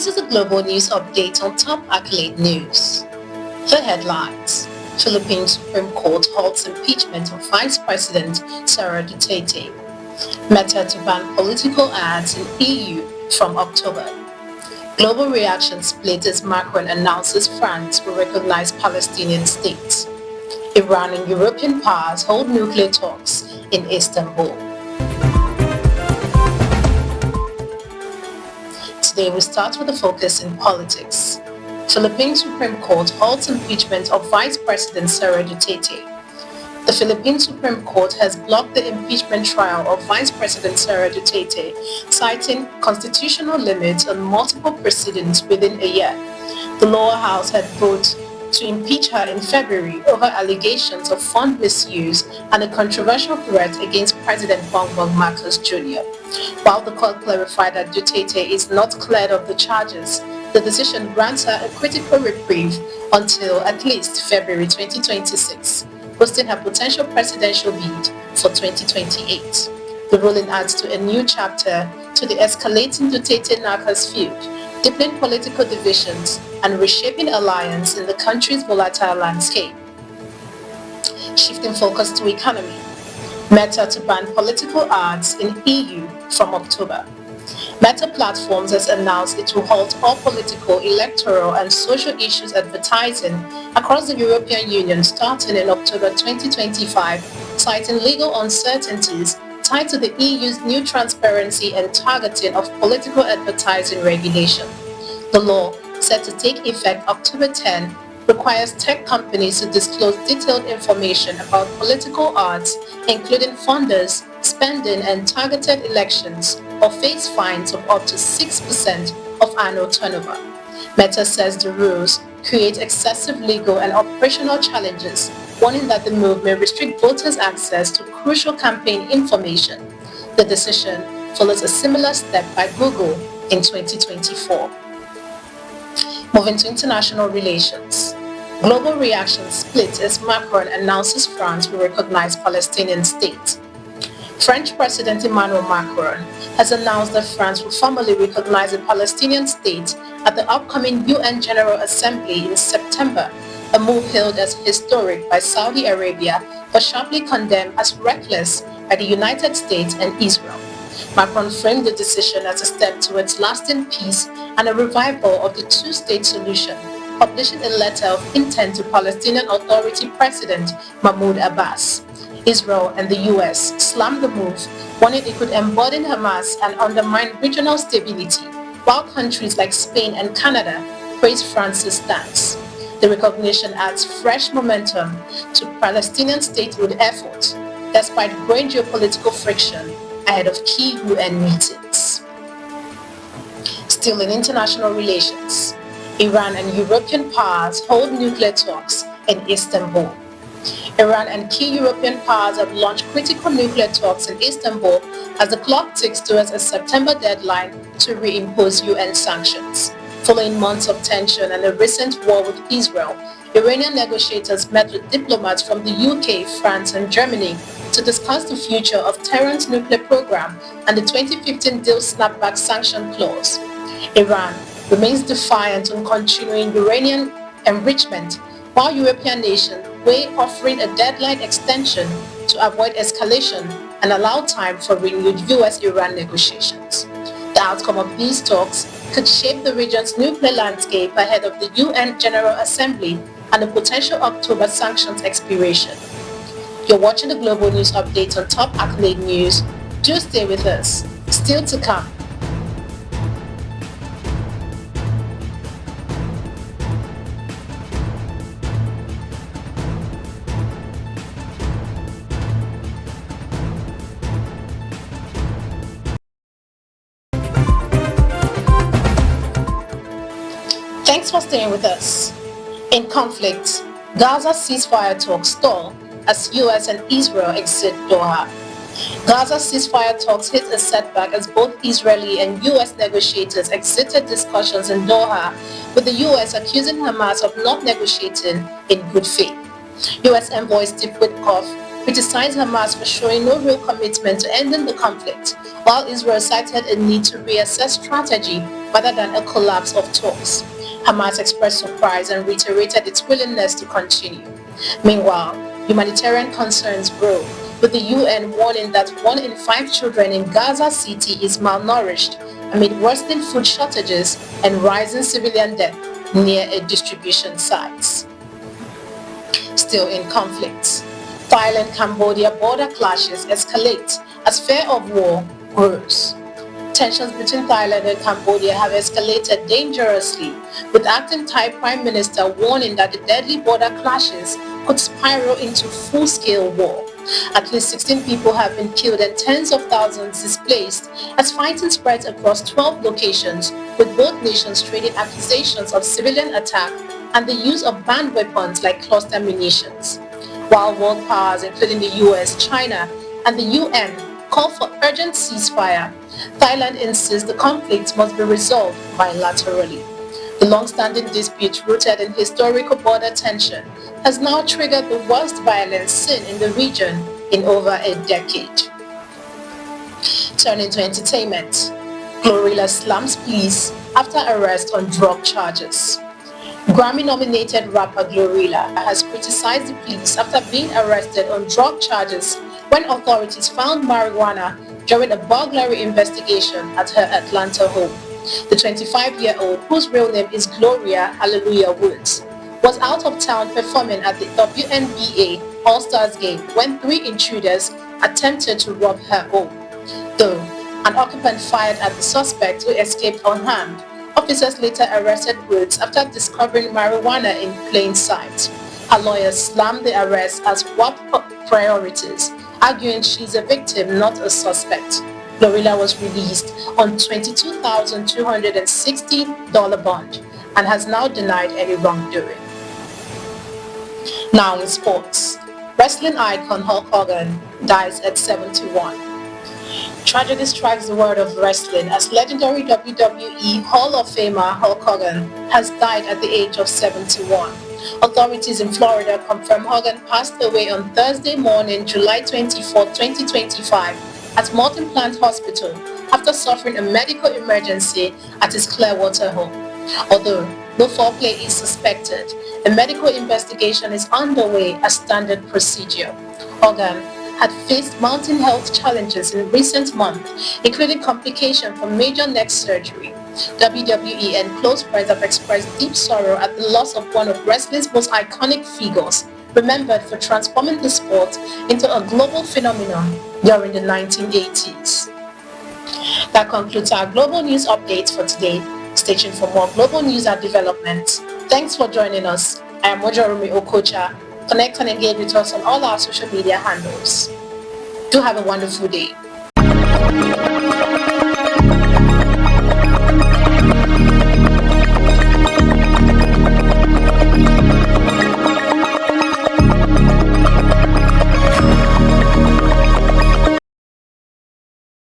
This is a global news update on top Accolade news. The headlines: Philippine Supreme Court halts impeachment of Vice President Sara Duterte. Meta to ban political ads in EU from October. Global reaction split as Macron announces France will recognize Palestinian state. Iran and European powers hold nuclear talks in Istanbul. Today we start with a focus in politics. Philippine Supreme Court halts impeachment of Vice President Sara Duterte. The Philippine Supreme Court has blocked the impeachment trial of Vice President Sara Duterte, citing constitutional limits on multiple proceedings within a year. The lower house had voted to impeach her in February over allegations of fund misuse and a controversial threat against President Bongbong Marcos Jr. While the court clarified that Duterte is not cleared of the charges, the decision grants her a critical reprieve until at least February 2026, boosting her potential presidential bid for 2028. The ruling adds to a new chapter to the escalating Duterte-Marcos feud, deepening political divisions and reshaping alliance in the country's volatile landscape. Shifting focus to economy. Meta to ban political ads in EU from October. Meta Platforms has announced it will halt all political, electoral and social issues advertising across the European Union starting in October 2025, citing legal uncertainties tied to the EU's new transparency and targeting of political advertising regulation. The law, set to take effect October 10, requires tech companies to disclose detailed information about political ads, including funders, spending and targeted elections, or face fines of up to 6% of annual turnover. Meta says the rules create excessive legal and operational challenges, warning that the move may restrict voters' access to crucial campaign information. The decision follows a similar step by Google in 2024. Moving to international relations. Global reaction split as Macron announces France will recognize Palestinian state. French President Emmanuel Macron has announced that France will formally recognize a Palestinian state at the upcoming UN General Assembly in September, a move hailed as historic by Saudi Arabia but sharply condemned as reckless by the United States and Israel. Macron framed the decision as a step towards lasting peace and a revival of the two-state solution, publishing a letter of intent to Palestinian Authority President Mahmoud Abbas. Israel and the US slammed the move, warning it could embolden Hamas and undermine regional stability, while countries like Spain and Canada praised France's stance. The recognition adds fresh momentum to Palestinian statehood efforts, despite growing geopolitical friction ahead of key UN meetings. Still in international relations, Iran and European powers hold nuclear talks in Istanbul. Iran and key European powers have launched critical nuclear talks in Istanbul as the clock ticks towards a September deadline to reimpose UN sanctions. Following months of tension and a recent war with Israel, Iranian negotiators met with diplomats from the UK, France and Germany to discuss the future of Tehran's nuclear program and the 2015 deal snapback sanction clause. Iran remains defiant on continuing uranium enrichment, while European nations weigh offering a deadline extension to avoid escalation and allow time for renewed US-Iran negotiations. The outcome of these talks could shape the region's nuclear landscape ahead of the UN General Assembly and the potential October sanctions expiration. You're watching the Global News Update on Top Accolade News. Do stay with us. Still to come. Thanks for staying with us. In conflict, Gaza ceasefire talks stall as US and Israel exit Doha. Gaza ceasefire talks hit a setback as both Israeli and US negotiators exited discussions in Doha, with the US accusing Hamas of not negotiating in good faith. US envoy Steve Witkoff criticized Hamas for showing no real commitment to ending the conflict, while Israel cited a need to reassess strategy rather than a collapse of talks. Hamas expressed surprise and reiterated its willingness to continue. Meanwhile, humanitarian concerns grow, with the UN warning that 1 in 5 children in Gaza City is malnourished amid worsening food shortages and rising civilian death near a distribution sites. Still in conflict, Thailand and Cambodia border clashes escalate as fear of war grows. Tensions between Thailand and Cambodia have escalated dangerously, with acting Thai Prime Minister warning that the deadly border clashes could spiral into full-scale war. At least 16 people have been killed and tens of thousands displaced as fighting spreads across 12 locations, with both nations trading accusations of civilian attack and the use of banned weapons like cluster munitions. While world powers including the US, China, and the UN call for urgent ceasefire, Thailand insists the conflict must be resolved bilaterally. The long-standing dispute rooted in historical border tension has now triggered the worst violence seen in the region in over a decade. Turning to entertainment, Glorilla slams police after arrest on drug charges. Grammy-nominated rapper Glorilla has criticized the police after being arrested on drug charges when authorities found marijuana during a burglary investigation at her Atlanta home. The 25-year-old, whose real name is Gloria Hallelujah Woods, was out of town performing at the WNBA All-Stars game when 3 intruders attempted to rob her home. Though an occupant fired at the suspect who escaped unharmed, officers later arrested Woods after discovering marijuana in plain sight. Her lawyers slammed the arrest as WAP priorities, arguing she's a victim, not a suspect. Glorilla was released on $22,260 bond and has now denied any wrongdoing. Now in sports, wrestling icon Hulk Hogan dies at 71. Tragedy strikes the world of wrestling as legendary WWE Hall of Famer Hulk Hogan has died at the age of 71. Authorities in Florida confirm Hogan passed away on Thursday morning, July 24, 2025, at Morton Plant Hospital after suffering a medical emergency at his Clearwater home. Although no foul play is suspected, a medical investigation is underway as standard procedure. Hogan had faced mounting health challenges in recent months, including complications from major neck surgery. WWE and close friends have expressed deep sorrow at the loss of one of wrestling's most iconic figures, remembered for transforming the sport into a global phenomenon during the 1980s. That concludes our global news updates for today. Stay tuned for more global news and developments. Thanks for joining us. I am Mojarumi Okocha. Connect and engage with us on all our social media handles. Do have a wonderful day.